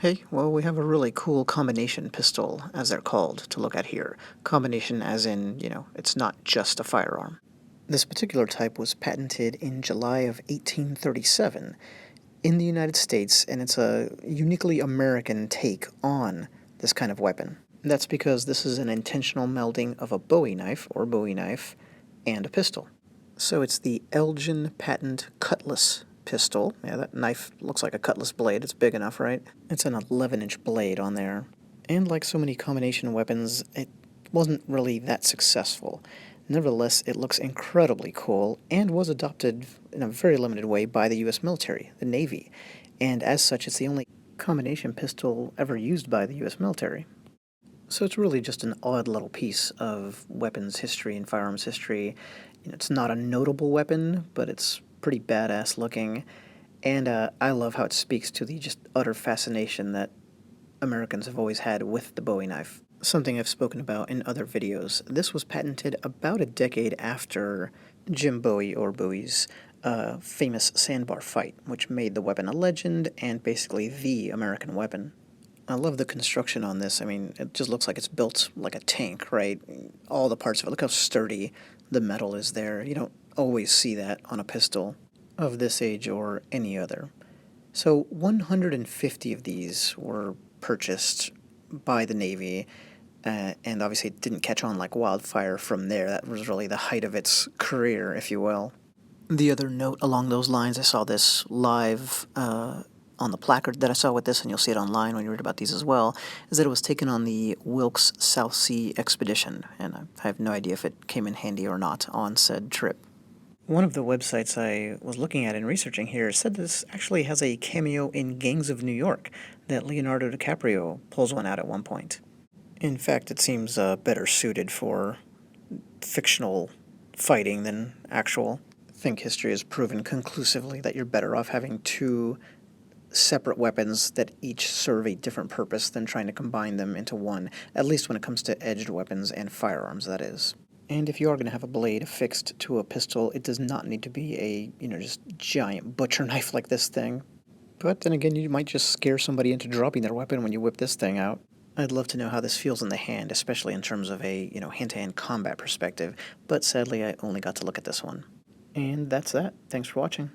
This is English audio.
Hey, well, we have a really cool combination pistol, as they're called, to look at here. Combination as in, it's not just a firearm. This particular type was patented in July of 1837 in the United States, and it's a uniquely American take on this kind of weapon. That's because this is an intentional melding of a Bowie knife, or Bowie knife, and a pistol. So it's the Elgin patent Cutlass Pistol. Yeah, that knife looks like a cutlass blade. It's big enough, right? It's an 11-inch blade on there. And like so many combination weapons, it wasn't really that successful. Nevertheless, it looks incredibly cool and was adopted in a very limited way by the U.S. military, the Navy. And as such, it's the only combination pistol ever used by the U.S. military. So it's really just an odd little piece of weapons history and firearms history. It's not a notable weapon, but it's pretty badass looking. And I love how it speaks to the just utter fascination that Americans have always had with the Bowie knife. Something I've spoken about in other videos. This was patented about a decade after Jim Bowie, or Bowie's, famous sandbar fight, which made the weapon a legend and basically the American weapon. I love the construction on this. I mean, it just looks like it's built like a tank, right? All the parts of it. Look how sturdy the metal is there. You don't always see that on a pistol of this age or any other. So 150 of these were purchased by the Navy, and obviously it didn't catch on like wildfire from there. That was really the height of its career, if you will. The other note along those lines, I saw this live on the placard that I saw with this, and you'll see it online when you read about these as well, is that it was taken on the Wilkes South Sea expedition, and I have no idea if it came in handy or not on said trip. One of the websites I was looking at and researching here said this actually has a cameo in Gangs of New York, that Leonardo DiCaprio pulls one out at one point. In fact, it seems better suited for fictional fighting than actual. I think history has proven conclusively that you're better off having two separate weapons that each serve a different purpose than trying to combine them into one, at least when it comes to edged weapons and firearms, that is. And if you are going to have a blade affixed to a pistol, it does not need to be a, just giant butcher knife like this thing. But then again, you might just scare somebody into dropping their weapon when you whip this thing out. I'd love to know how this feels in the hand, especially in terms of a, hand-to-hand combat perspective, but sadly I only got to look at this one. And that's that. Thanks for watching.